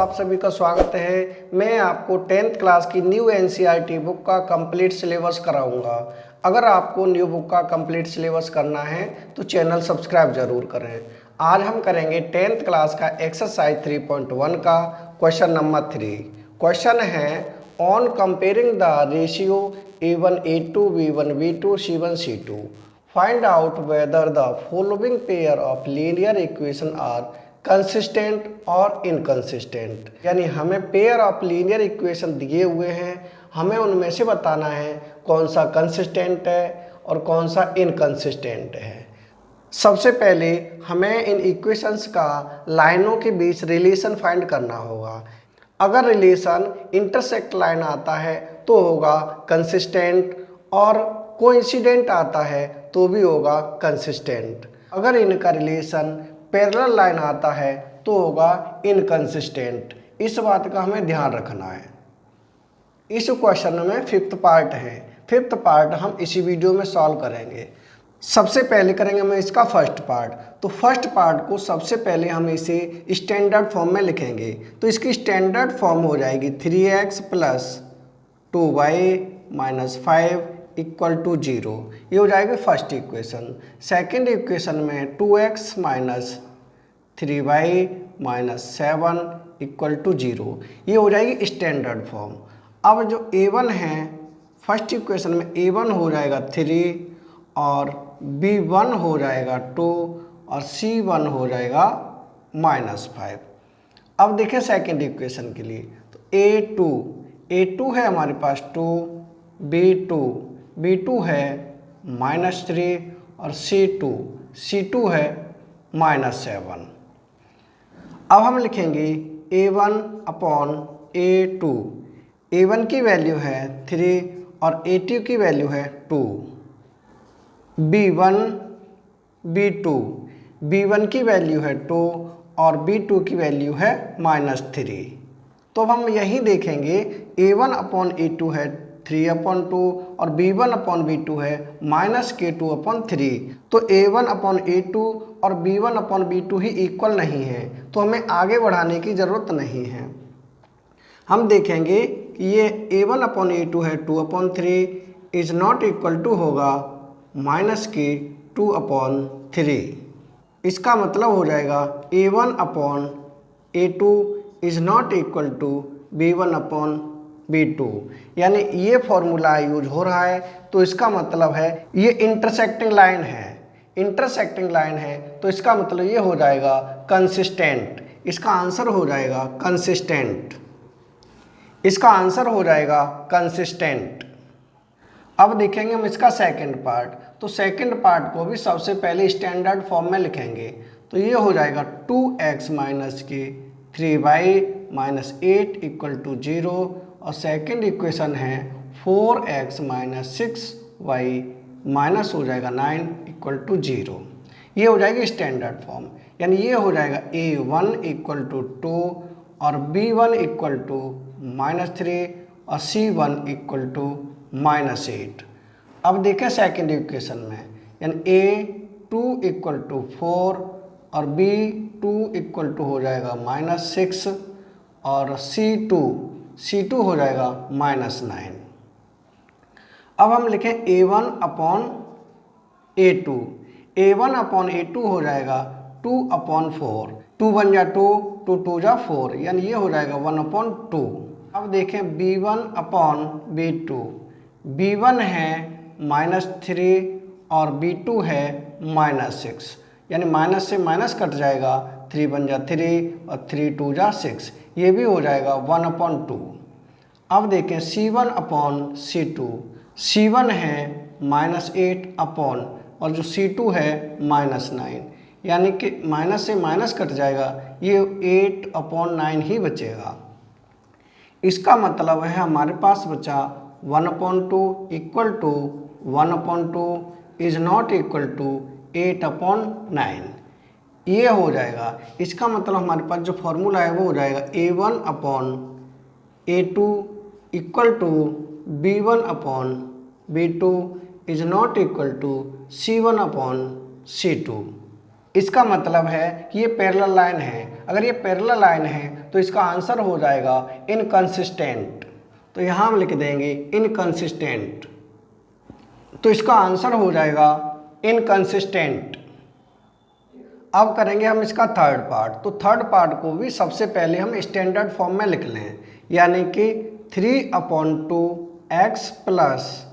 आप सभी का स्वागत है। मैं आपको 10th क्लास की न्यू एनसीईआरटी बुक का कंप्लीट सिलेबस कराऊंगा। अगर आपको न्यू बुक का कंप्लीट सिलेबस करना है तो चैनल सब्सक्राइब जरूर करें। आज हम करेंगे 10th क्लास का एक्सरसाइज 3.1 का क्वेश्चन नंबर 3। क्वेश्चन है on comparing the ratio A1 A2 B1 B2 C1 C2 find out whether the following pair of linear equation are consistent और इनकंसिस्टेंट। यानी हमें पेयर ऑफ लीनियर इक्वेशन दिए हुए हैं, हमें उनमें से बताना है कौन सा कंसिस्टेंट है और कौन सा इनकंसिस्टेंट है। सबसे पहले हमें इन इक्वेशंस का लाइनों के बीच रिलेशन फाइंड करना होगा। अगर रिलेशन इंटरसेक्ट लाइन आता है तो होगा कंसिस्टेंट और कोइंसिडेंट आता है तो भी होगा कंसिस्टेंट। अगर इनका रिलेशन पैरेलल लाइन आता है तो होगा इनकंसिस्टेंट। इस बात का हमें ध्यान रखना है। इस क्वेश्चन में फिफ्थ पार्ट है। फिफ्थ पार्ट हम इसी वीडियो में सॉल्व करेंगे। सबसे पहले करेंगे हम इसका फर्स्ट पार्ट। तो फर्स्ट पार्ट को सबसे पहले हम इसे स्टैंडर्ड फॉर्म में लिखेंगे। तो इसकी स्टैंडर्ड फॉर्म हो जाएगी 3x plus 2y minus 5 equal to 0। ये हो जाएगी फर्स्ट इक्वेशन। सेकेंड इक्वेशन में 2x minus 3y minus 7 equal to 0। ये हो जाएगी स्टैंडर्ड फॉर्म। अब जो A1 है फर्स्ट इक्वेशन में A1 हो जाएगा 3 और B1 हो जाएगा 2 और C1 हो जाएगा -5। अब देखें सेकेंड इक्वेशन के लिए। तो A2 है हमारे पास 2, B2 है -3 और C2 है -7। अब हम लिखेंगे A1 अपॉन A2। A1 की वैल्यू है 3 और A2 की वैल्यू है 2। B1 की वैल्यू है 2 और B2 की वैल्यू है -3। तो अब हम यही देखेंगे A1 अपॉन A2 है 3/2 और B1 अपॉन B2 है -K2/3। तो A1 अपॉन A2 और B1 अपॉन B2 ही इक्वल नहीं है, तो हमें आगे बढ़ाने की ज़रूरत नहीं है। हम देखेंगे कि ये A1 अपॉन A2 है 2/3 इज नॉट इक्वल टू होगा -K2/3। इसका मतलब हो जाएगा A1 upon A2 is not equal to B1 upon B2। यानी ये फॉर्मूला यूज हो रहा है, तो इसका मतलब है ये इंटरसेक्टिंग लाइन है। इंटरसेक्टिंग लाइन है तो इसका मतलब ये हो जाएगा कंसिस्टेंट। इसका आंसर हो जाएगा कंसिस्टेंट। इसका आंसर हो जाएगा कंसिस्टेंट। अब देखेंगे हम इसका सेकंड पार्ट। तो सेकंड पार्ट को भी सबसे पहले स्टैंडर्ड फॉर्म में लिखेंगे। तो ये हो जाएगा 2x माइनस के 3y माइनस 8 इक्वल टू 0 और सेकंड इक्वेशन है 4x माइनस 6y माइनस हो जाएगा 9 इक्वल टू 0। ये हो जाएगी स्टैंडर्ड फॉर्म। यानी ये हो जाएगा A1 इक्वल टू 2 और B1 इक्वल टू -3 और C1 इक्वल टू -8। अब देखें सेकंड इक्वेशन में, यानी A2 इक्वल टू 4 और B2 इक्वल टू हो जाएगा -6 और C2 हो जाएगा -9। अब हम लिखें A1 upon A2। A1 upon A2 हो जाएगा 2/4। 2 बन जा 2, 2 2 जा 4, यानी ये हो जाएगा 1/2। अब देखें B1 अपॉन B2। B1 है -3 और B2 है -6, यानी माइनस से माइनस कट जाएगा। 3 बन जा 3 और 3 2 जा 6, ये भी हो जाएगा 1/2। अब देखें C1 अपॉन C2। C1 है -8 अपॉन और जो C2 है -9, यानी कि माइनस से माइनस कट जाएगा, ये 8/9 ही बचेगा। इसका मतलब है हमारे पास बचा 1/2 equal to 1/2 is not equal to 8/9। ये हो जाएगा। इसका मतलब हमारे पास जो फॉर्मूला है वो हो जाएगा A1 upon A2 equal to B1 upon B2 is not equal to C1 upon C2। इसका मतलब है कि ये पैरेलल लाइन है। अगर ये पैरेलल लाइन है तो इसका आंसर हो जाएगा इनकंसिस्टेंट। तो यहाँ हम लिख देंगे इनकंसिस्टेंट, तो इसका आंसर हो जाएगा इनकंसिस्टेंट। अब करेंगे हम इसका थर्ड पार्ट। तो थर्ड पार्ट को भी सबसे पहले हम स्टैंडर्ड फॉर्म में लिख लें, यानी कि 3/2x plus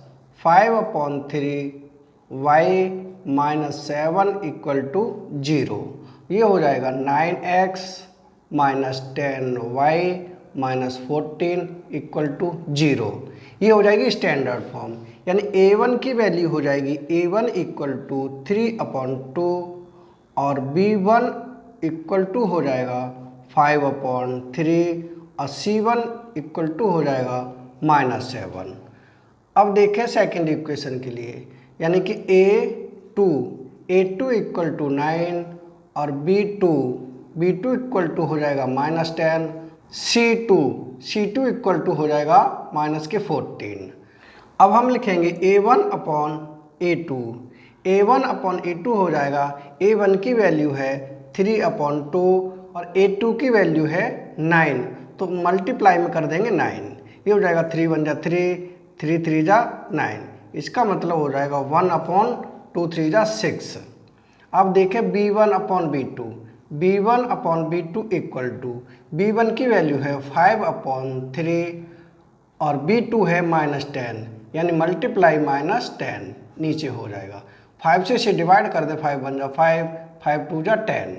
5/3y minus 7 equal to 0। ये हो जाएगा 9x minus 10y minus 14 equal to 0। ये हो जाएगी स्टैंडर्ड फॉर्म, यानी a1 की वैल्यू हो जाएगी a1 इक्वल टू 3/2 और b1 इक्वल टू हो जाएगा 5/3 और c1 इक्वल टू हो जाएगा -7। अब देखें सेकेंड इक्वेशन के लिए, यानी कि a2 इक्वल टू 9 और b2 इक्वल टू हो जाएगा -10, c2 इक्वल टू हो जाएगा -14। अब हम लिखेंगे a1/a2 हो जाएगा, a1 की वैल्यू है 3/2 और a2 की वैल्यू है 9, तो मल्टीप्लाई में कर देंगे 9। ये हो जाएगा 3 1 जा 3, 3 3 जा 9, इसका मतलब हो जाएगा 1/2 3 जा 6। अब देखें b1/b2 इक्वल टू, b1 की वैल्यू है 5/3 और b2 है -10, यानी मल्टीप्लाई -10 नीचे हो जाएगा। 5 से इसे डिवाइड कर दे, 5 1 जा 5, 5 2 जा 10,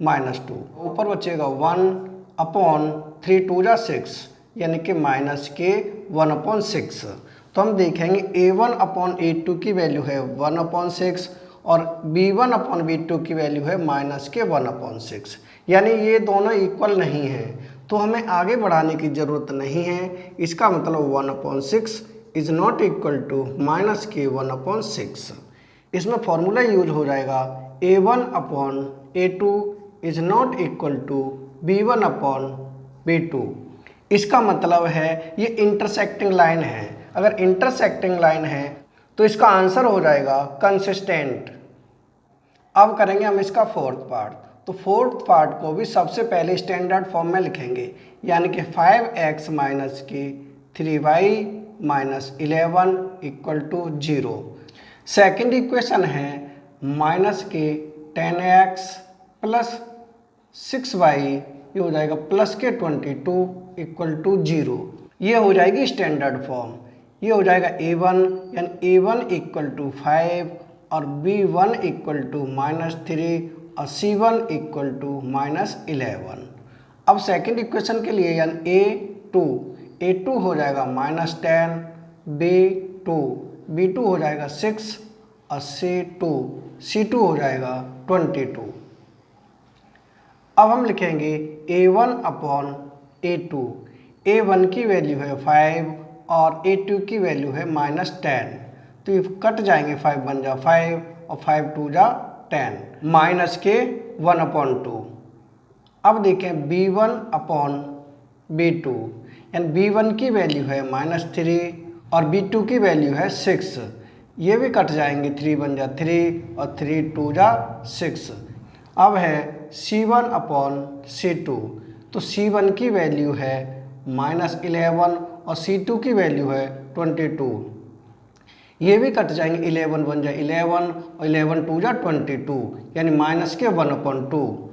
-2 ऊपर बचेगा 1/3 2 जा 6, यानी कि -1/6। तो हम देखेंगे a1/a2 की वैल्यू है 1/6 और b1/b2 की वैल्यू है -1/6, यानी ये दोनों इक्वल नहीं हैं, तो हमें आगे बढ़ाने की ज़रूरत नहीं है। इसका मतलब 1/6 इज़ नॉट इक्वल टू -1/6। इसमें फॉर्मूला यूज हो जाएगा a1/a2 is not equal to b1/b2। इसका मतलब है ये इंटरसेक्टिंग लाइन है। अगर इंटरसेक्टिंग लाइन है तो इसका आंसर हो जाएगा कंसिस्टेंट। अब करेंगे हम इसका फोर्थ पार्ट। तो फोर्थ पार्ट को भी सबसे पहले स्टैंडर्ड फॉर्म में लिखेंगे, यानी कि 5x माइनस की 3y minus 11 equal to 0। Second equation है माइनस के 10x प्लस 6y, ये हो जाएगा प्लस के 22 इक्वल टू 0। ये हो जाएगी स्टैंडर्ड फॉर्म। ये हो जाएगा a1, यानी a1 इक्वल टू 5 और b1 इक्वल टू -3 और c1 इक्वल टू -11। अब सेकेंड इक्वेशन के लिए, यानी a2 हो जाएगा -10, b2 हो जाएगा 6 और c2 हो जाएगा 22। अब हम लिखेंगे a1/a2। a1 की वैल्यू है 5 और a2 की वैल्यू है -10, तो ये कट जाएंगे, 5 1 जा 5 और 5 2 जा 10, माइनस के 1/2। अब देखें b1/b2, यानी b1 की वैल्यू है -3 और b2 की वैल्यू है 6, ये भी कट जाएंगे, 3 1 जा 3 और 3 2 जा 6। अब है c1/c2, तो c1 की वैल्यू है -11 और c2 की वैल्यू है 22, ये भी कट जाएंगे, 11 1 जा 11 और 11 2 जा 22, यानी माइनस के 1/2।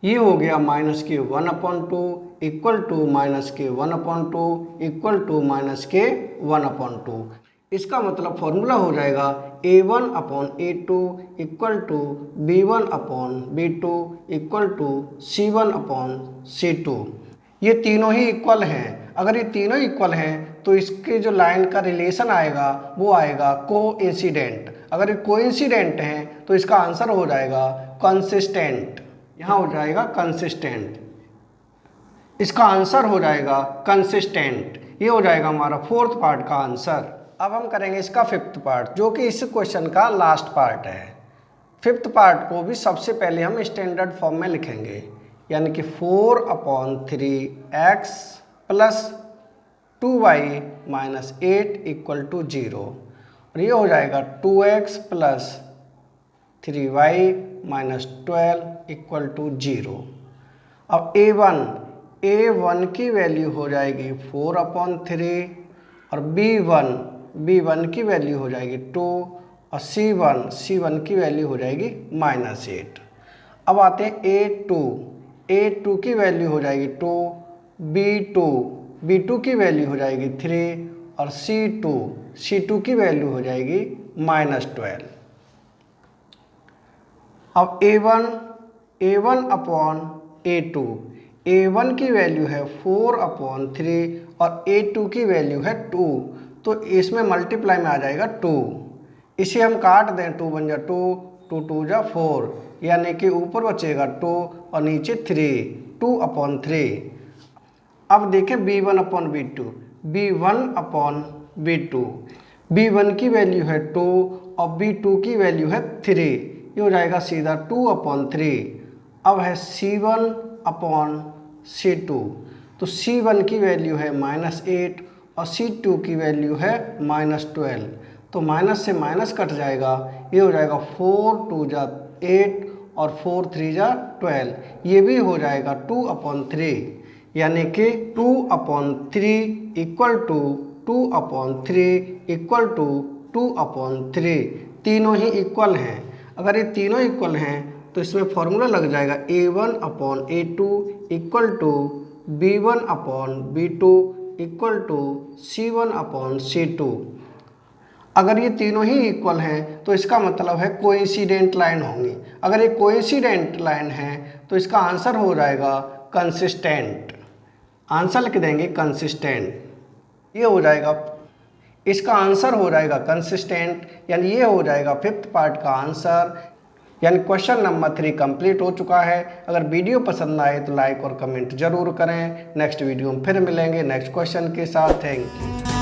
ये हो गया माइनस के 1/2 इक्वल टू माइनस के 1/2 इक्वल टू माइनस के 1/2। इसका मतलब फॉर्मूला हो जाएगा a1/a2 equal to b1/b2 equal to c1/c2। ये तीनों ही इक्वल हैं। अगर ये तीनों इक्वल हैं तो इसके जो लाइन का रिलेशन आएगा वो आएगा कोइंसिडेंट। अगर ये कोइंसिडेंट हैं तो इसका आंसर हो जाएगा कंसिस्टेंट। यहाँ हो जाएगा कंसिस्टेंट, इसका आंसर हो जाएगा कंसिस्टेंट। ये हो जाएगा हमारा फोर्थ पार्ट का आंसर। अब हम करेंगे इसका फिफ्थ पार्ट, जो कि इस क्वेश्चन का लास्ट पार्ट है। फिफ्थ पार्ट को भी सबसे पहले हम स्टैंडर्ड फॉर्म में लिखेंगे, यानी कि 4/3x plus 2y minus 8 equal to 0, और ये हो जाएगा 2x plus 3y minus 12 equal to 0। अब a1 की वैल्यू हो जाएगी 4/3 और b1 की वैल्यू हो जाएगी 2 और c1 की वैल्यू हो जाएगी -8। अब आते हैं a2 की वैल्यू हो जाएगी 2, b2 की वैल्यू हो जाएगी 3 और c2 की वैल्यू हो जाएगी -12। अब a1 अपॉन a1 की वैल्यू है 4/3 और a2 की वैल्यू है 2, तो इसमें मल्टीप्लाई में आ जाएगा 2। इसे हम काट दें, 2 बन जा 2, 2 2 जा 4, यानी कि ऊपर बचेगा 2 और नीचे 3, 2/3। अब देखें b1 की वैल्यू है 2 और b2 की वैल्यू है 3, ये हो जाएगा सीधा 2/3। अब है c1/c2, तो c1 की वैल्यू है -8 और c2 की वैल्यू है -12, तो माइनस से माइनस कट जाएगा, ये हो जाएगा 4 2 जा 8 और 4 3 जा 12, ये भी हो जाएगा 2/3, यानी कि 2/3 इक्वल टू 2/3 इक्वल टू 2/3। तीनों ही इक्वल हैं। अगर ये तीनों इक्वल हैं तो इसमें फॉर्मूला लग जाएगा a1/a2 equal to b1/b2 equal to c1/c2। अगर ये तीनों ही इक्वल हैं तो इसका मतलब है कोइंसिडेंट लाइन होंगी। अगर ये कोइंसिडेंट लाइन है तो इसका आंसर हो जाएगा कंसिस्टेंट। आंसर लिख देंगे कंसिस्टेंट, ये हो जाएगा, इसका आंसर हो जाएगा कंसिस्टेंट, यानी ये हो जाएगा 5th पार्ट का आंसर। यानी क्वेश्चन नंबर 3 कंप्लीट हो चुका है। अगर वीडियो पसंद आए तो लाइक और कमेंट जरूर करें। नेक्स्ट वीडियो में फिर मिलेंगे नेक्स्ट क्वेश्चन के साथ। Thank you.